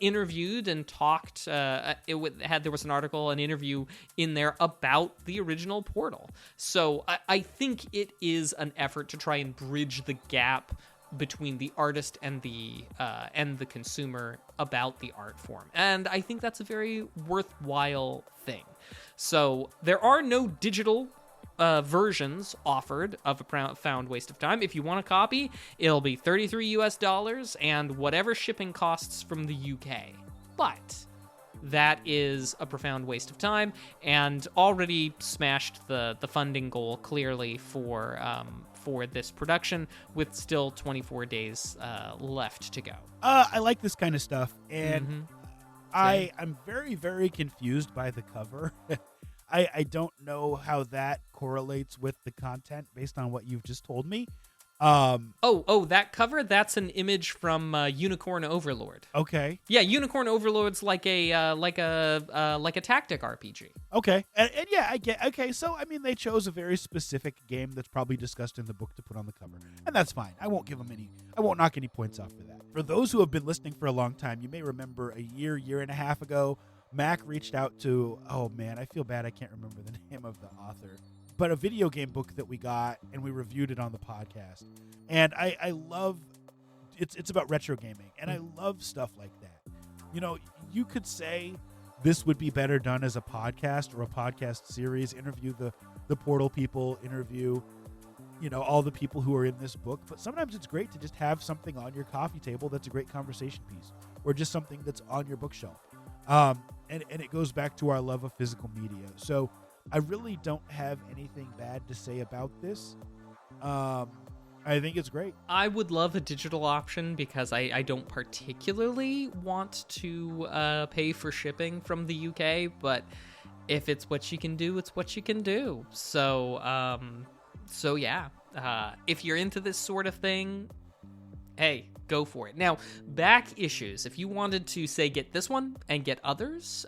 interviewed and talked. There was an article, an interview in there about the original Portal. So I think it is an effort to try and bridge the gap between the artist and the consumer about the art form, and I think that's a very worthwhile thing. So there are no digital versions offered of A Profound Waste of Time. If you want a copy, it'll be $33 and whatever shipping costs from the UK. But that is A Profound Waste of Time, and already smashed the funding goal clearly for this production, with still 24 days left to go. I like this kind of stuff, and I'm very, very confused by the cover. I don't know how that correlates with the content based on what you've just told me. That cover, that's an image from Unicorn Overlord. Okay. Yeah, Unicorn Overlord's like a tactic RPG. Okay. And yeah, I get. Okay, so I mean, they chose a very specific game that's probably discussed in the book to put on the cover, and that's fine. I won't knock any points off for that. For those who have been listening for a long time, you may remember a year and a half ago, Mac reached out to. Oh man, I feel bad. I can't remember the name of the author. But a video game book that we got and we reviewed it on the podcast. And I love it's about retro gaming, and I love stuff like that. You know, you could say this would be better done as a podcast or a podcast series, interview the Portal people, interview, you know, all the people who are in this book, but sometimes it's great to just have something on your coffee table that's a great conversation piece, or just something that's on your bookshelf. And it goes back to our love of physical media. So I really don't have anything bad to say about this. I think it's great. I would love a digital option because I don't particularly want to pay for shipping from the UK, but if it's what you can do, it's what you can do. So yeah, if you're into this sort of thing, hey, go for it. Now, back issues. If you wanted to, say, get this one and get others,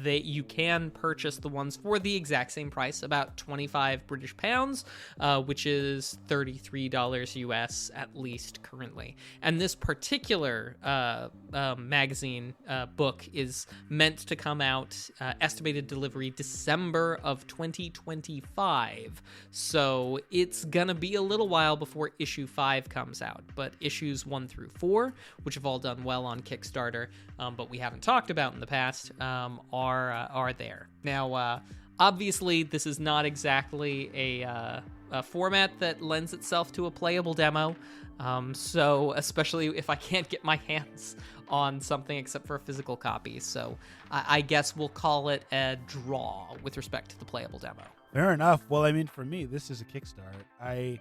you can purchase the ones for the exact same price, about 25 British pounds, which is $33 US at least currently. And this particular magazine book is meant to come out, estimated delivery December of 2025. So it's gonna be a little while before issue 5 comes out, but issues 1 through 4, which have all done well on Kickstarter, but we haven't talked about in the past, are there. Now, obviously, this is not exactly a format that lends itself to a playable demo, so especially if I can't get my hands on something except for a physical copy. So I guess we'll call it a draw with respect to the playable demo. Fair enough. Well, I mean, for me, this is a Kickstart.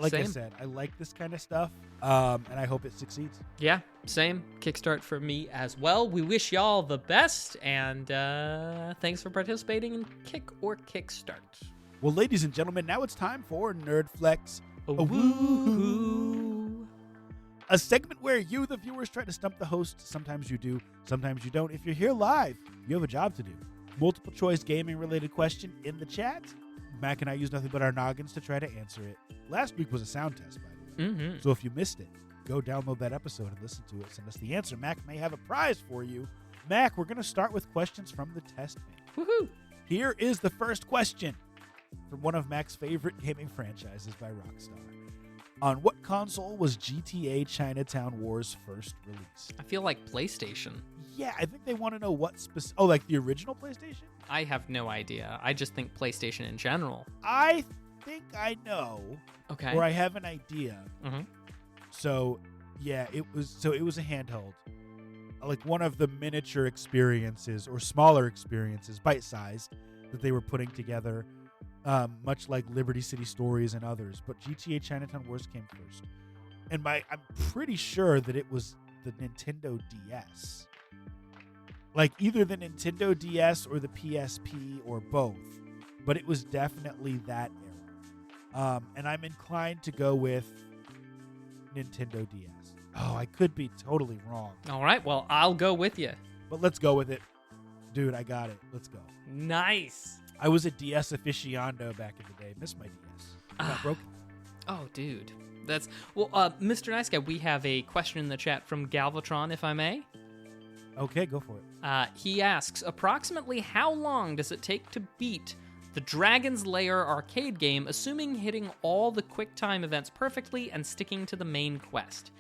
Like Same. I said, I like this kind of stuff, and I hope it succeeds. Yeah, same. Kickstart for me as well. We wish y'all the best, and thanks for participating in Kick or Kickstart. Well, ladies and gentlemen, now it's time for Nerd Flex. Woo-hoo. A segment where you, the viewers, try to stump the host. Sometimes you do, sometimes you don't. If you're here live, you have a job to do. Multiple choice gaming-related question in the chat. Mac and I use nothing but our noggins to try to answer it. Last week was a sound test, by the way. Mm-hmm. So if you missed it, go download that episode and listen to it. Send us the answer. Mac may have a prize for you. Mac, we're going to start with questions from the test fan. Woohoo! Here is the first question from one of Mac's favorite gaming franchises by Rockstar. On what console was GTA Chinatown Wars first released? I feel like PlayStation. Yeah, I think they want to know what specific... Oh, like the original PlayStation? I have no idea. I just think PlayStation in general. I think I know. Okay. Or I have an idea. Mm-hmm. So, yeah, it was a handheld. Like one of the miniature experiences or smaller experiences, bite-sized, that they were putting together, much like Liberty City Stories and others. But GTA Chinatown Wars came first. And I'm pretty sure that it was the Nintendo DS. Like either the Nintendo DS or the PSP or both. But it was definitely that era. And I'm inclined to go with Nintendo DS. Oh, I could be totally wrong. All right, well, I'll go with you. But let's go with it. Dude, I got it. Let's go. Nice. I was a DS aficionado back in the day. Missed my DS. Got broken. Oh, dude. That's well, Mr. Nice Guy, we have a question in the chat from Galvatron, if I may. Okay, go for it. He asks, approximately how long does it take to beat the Dragon's Lair arcade game, assuming hitting all the QuickTime events perfectly and sticking to the main quest?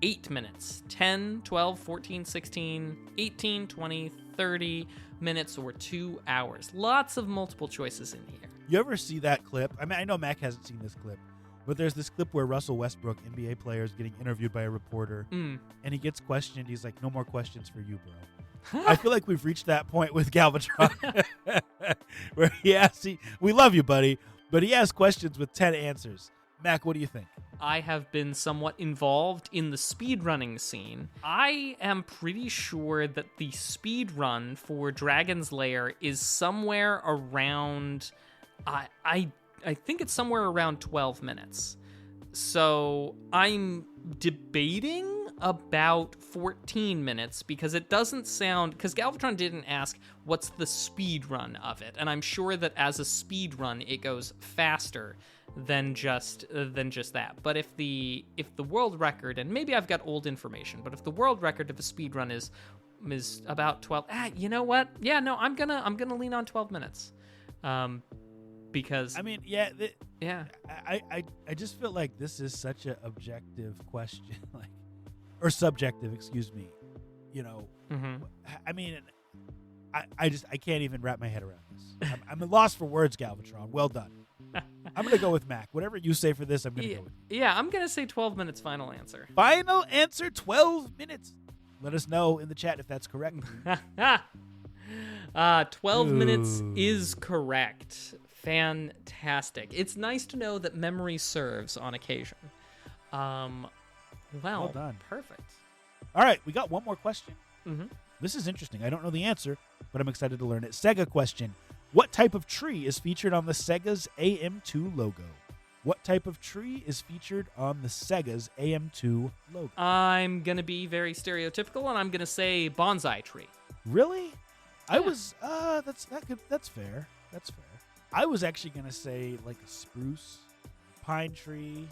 8 minutes, 10, 12, 14, 16, 18, 20, 30 minutes, or 2 hours. Lots of multiple choices in here. You ever see that clip? I mean, I know Mac hasn't seen this clip, but there's this clip where Russell Westbrook, NBA player, is getting interviewed by a reporter, and he gets questioned. He's like, "No more questions for you, bro." I feel like we've reached that point with Galvatron, where we love you, buddy, but he has questions with 10 answers. Mac, what do you think? I have been somewhat involved in the speedrunning scene. I am pretty sure that the speedrun for Dragon's Lair is somewhere around, I think it's somewhere around 12 minutes. So I'm debating about 14 minutes because it doesn't sound, because Galvatron didn't ask what's the speed run of it, and I'm sure that as a speed run it goes faster than just that. But if the world record, and maybe I've got old information, but if the world record of a speed run is about 12, you know what? Yeah, no, I'm gonna lean on 12 minutes. Because I mean, yeah. I just feel like this is such an objective question, like, or subjective, excuse me. You know, I mean, I can't even wrap my head around this. I'm lost for words, Galvatron. Well done. I'm gonna go with Mac. Whatever you say for this, I'm gonna go with. Yeah, I'm gonna say 12 minutes. Final answer. Final answer, 12 minutes. Let us know in the chat if that's correct. 12 minutes is correct. Fantastic. It's nice to know that memory serves on occasion. Well done. Perfect. All right, we got one more question. Mm-hmm. This is interesting. I don't know the answer, but I'm excited to learn it. Sega question. What type of tree is featured on the Sega's AM2 logo? What type of tree is featured on the Sega's AM2 logo? I'm going to be very stereotypical, and I'm going to say bonsai tree. Really? Yeah. I was, that's fair. That's fair. I was actually going to say like a spruce, pine tree.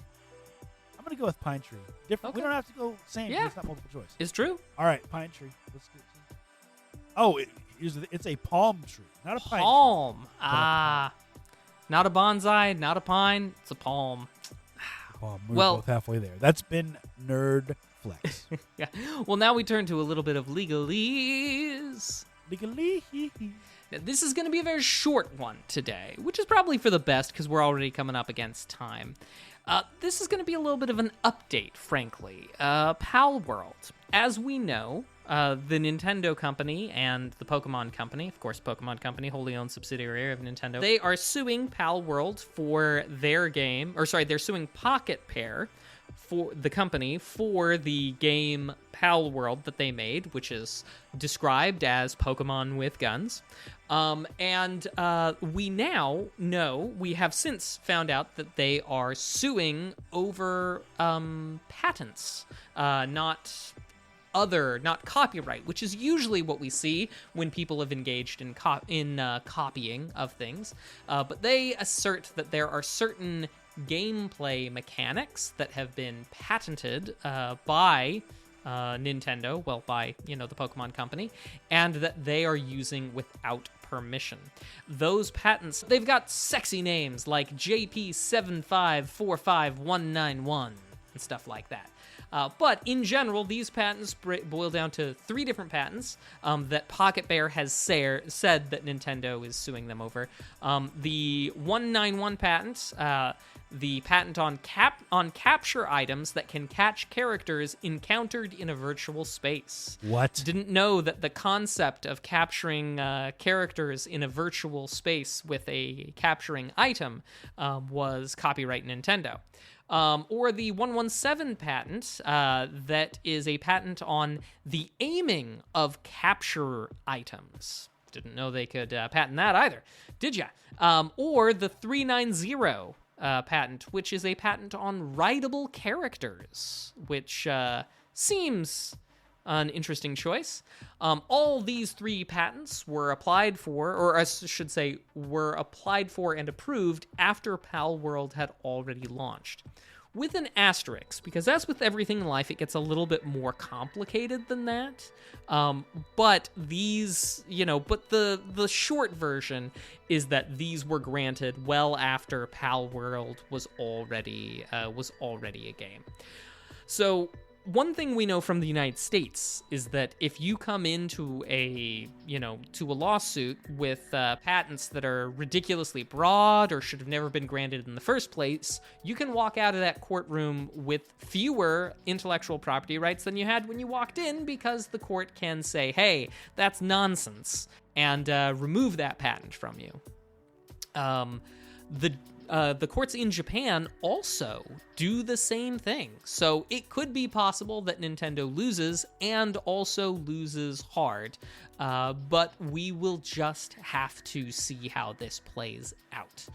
I'm going to go with pine tree. Different. Okay. We don't have to go same. Yeah. It's not multiple choice. It's true. All right, pine tree. Let's do it. Oh, it's a palm tree, not a pine tree. Palm. Not a bonsai, not a pine. It's a palm. Palm. We're Well- both halfway there. That's been Nerd Flex. Yeah. Well, now we turn to a little bit of legalese. Now, this is going to be a very short one today, which is probably for the best because we're already coming up against time. This is going to be a little bit of an update, frankly. Pal World. As we know, the Nintendo company and the Pokemon company, of course, Pokemon company, wholly owned subsidiary of Nintendo, they are suing Pal World for their game, they're suing Pocket Pair for the company for the game Pal World that they made, which is described as Pokemon with guns. And we now know, we have since found out that they are suing over patents, not copyright, which is usually what we see when people have engaged in copying of things. But they assert that there are certain gameplay mechanics that have been patented by Nintendo, well, by, the Pokemon company, and that they are using without permission. Those patents, they've got sexy names like JP7545191 and stuff like that. But in general, these patents boil down to 3 different patents that Pocket Bear has said that Nintendo is suing them over. The 191 patent, the patent on capture items that can catch characters encountered in a virtual space. What? Didn't know that the concept of capturing characters in a virtual space with a capturing item was copyright Nintendo. Or the 117 patent, that is a patent on the aiming of capture items. Didn't know they could patent that either, did ya? Or the 390 patent, which is a patent on writable characters, which seems An interesting choice. All these 3 patents were applied for, or I should say, were applied for and approved after Pal World had already launched. With an asterisk, because as with everything in life, it gets a little bit more complicated than that. But these, but the short version is that these were granted well after Pal World was already a game. So one thing we know from the United States is that if you come into a lawsuit with patents that are ridiculously broad or should have never been granted in the first place, you can walk out of that courtroom with fewer intellectual property rights than you had when you walked in, because the court can say, hey, that's nonsense, and remove that patent from you. The courts in Japan also do the same thing. So it could be possible that Nintendo loses, and also loses hard. But we will just have to see how this plays out.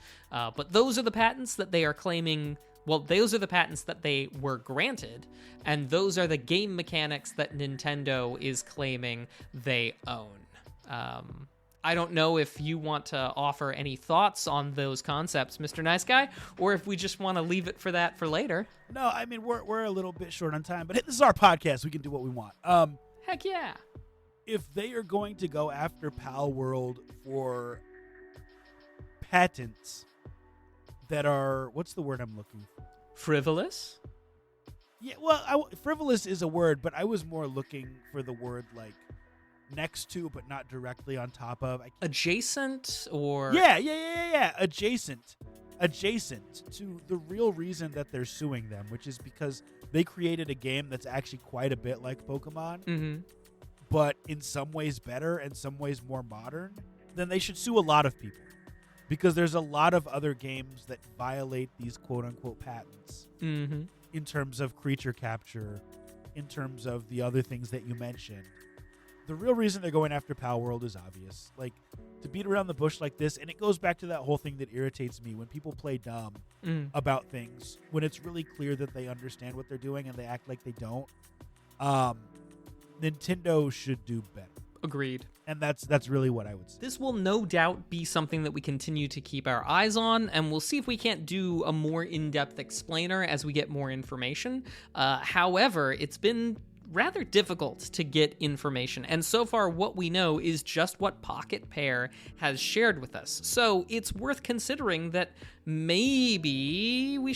But those are the patents that they are claiming. Well, those are the patents that they were granted, and those are the game mechanics that Nintendo is claiming they own. I don't know if you want to offer any thoughts on those concepts, Mr. Nice Guy, or if we just want to leave it for that for later. No, I mean, we're a little bit short on time, but this is our podcast. We can do what we want. Heck yeah. If they are going to go after Pal World for patents that are, what's the word I'm looking for? Frivolous? Yeah, well, frivolous is a word, but I was more looking for the word like next to, but not directly on top of. Adjacent, or yeah. Adjacent to the real reason that they're suing them, which is because they created a game that's actually quite a bit like Pokemon, but in some ways better and some ways more modern. Then they should sue a lot of people, because there's a lot of other games that violate these quote-unquote patents in terms of creature capture, in terms of the other things that you mentioned. The real reason they're going after Pal World is obvious. Like, to beat around the bush like this, and it goes back to that whole thing that irritates me when people play dumb about things, when it's really clear that they understand what they're doing and they act like they don't. Nintendo should do better. Agreed. And that's really what I would say. This will no doubt be something that we continue to keep our eyes on, and we'll see if we can't do a more in-depth explainer as we get more information. However, it's been rather difficult to get information, and so far what we know is just what Pocket Pair has shared with us. So it's worth considering that maybe we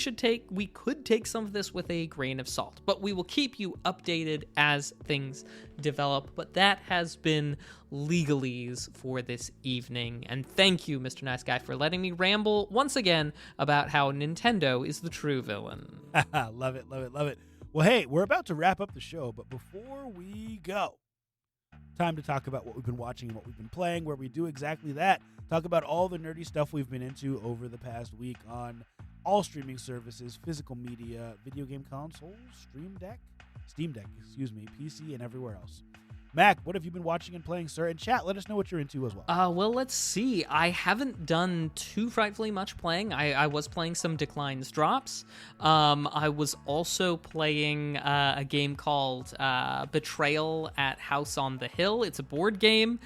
could take some of this with a grain of salt, but we will keep you updated as things develop. But that has been legalese for this evening, and thank you, Mr. Nice Guy, for letting me ramble once again about how Nintendo is the true villain. Love it. Well, hey, we're about to wrap up the show, but before we go, time to talk about what we've been watching and what we've been playing, where we do exactly that. Talk about all the nerdy stuff we've been into over the past week on all streaming services, physical media, video game consoles, Steam Deck, PC, and everywhere else. Mac, what have you been watching and playing, sir? And chat, let us know what you're into as well. Well, let's see. I haven't done too frightfully much playing. I was playing some Declines Drops. I was also playing a game called Betrayal at House on the Hill. It's a board game.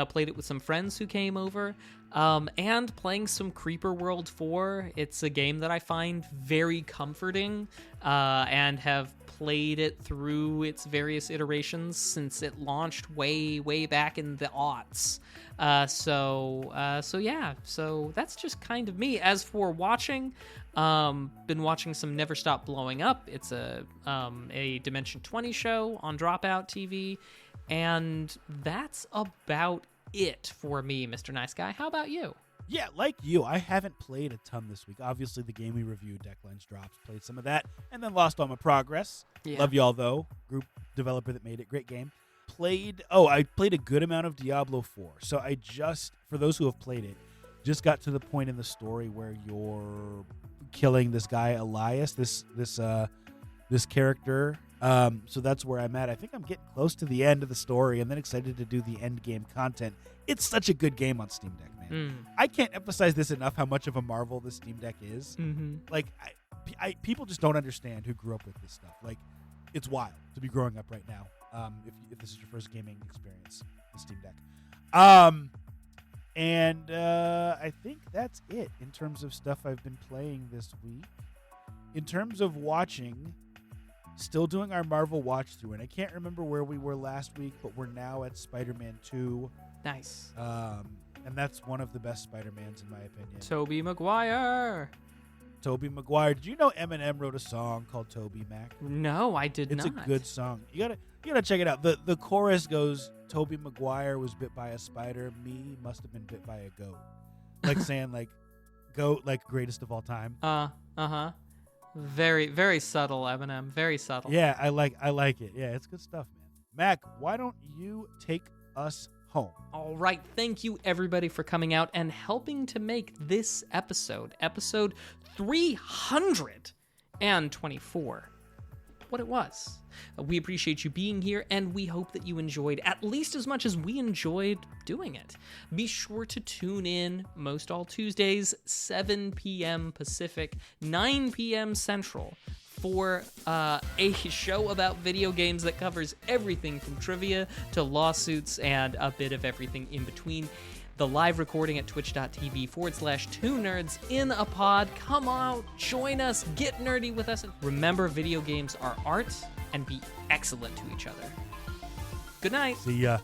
Played it with some friends who came over. And playing some Creeper World 4. It's a game that I find very comforting, and have played it through its various iterations since it launched way back in the aughts. So yeah, so that's just kind of me. As for watching, been watching some Never Stop Blowing Up. It's a Dimension 20 show on Dropout TV, and that's about it for me, Mr. Nice Guy. How about you? Yeah, like you, I haven't played a ton this week. Obviously, the game we reviewed, Declines Drops, played some of that, and then lost all my progress. Yeah. Love y'all, though. Group developer that made it. Great game. I played a good amount of Diablo 4. So I just, for those who have played it, just got to the point in the story where you're killing this guy, Elias, this character. So that's where I'm at. I think I'm getting close to the end of the story, and then excited to do the end game content. It's such a good game on Steam Deck, man. I can't emphasize this enough, how much of a marvel the Steam Deck is. Like, people just don't understand who grew up with this stuff. Like, it's wild to be growing up right now if this is your first gaming experience, the Steam Deck. And I think that's it in terms of stuff I've been playing this week. In terms of watching, still doing our Marvel watch through, and I can't remember where we were last week, but we're now at Spider-Man 2. Nice. And that's one of the best Spider-Mans in my opinion. Tobey Maguire. Tobey Maguire. Did you know Eminem wrote a song called Toby Mac? No, I did It's not. a good song. You gotta check it out. The chorus goes, Tobey Maguire was bit by a spider. Me must have been bit by a goat. Like saying like goat, like greatest of all time. Uh-huh. Very, very subtle, Eminem. Very subtle. Yeah, I like it. Yeah, it's good stuff, man. Mac, why don't you take us home? All right. Thank you, everybody, for coming out and helping to make this episode 324, what it was. We appreciate you being here, and we hope that you enjoyed at least as much as we enjoyed doing it. Be sure to tune in most all Tuesdays, 7 p.m. Pacific, 9 p.m. Central, for a show about video games that covers everything from trivia to lawsuits and a bit of everything in between. The live recording at twitch.tv/2nerds in a pod. Come out, join us, get nerdy with us. Remember, video games are art, and be excellent to each other. Good night. See ya.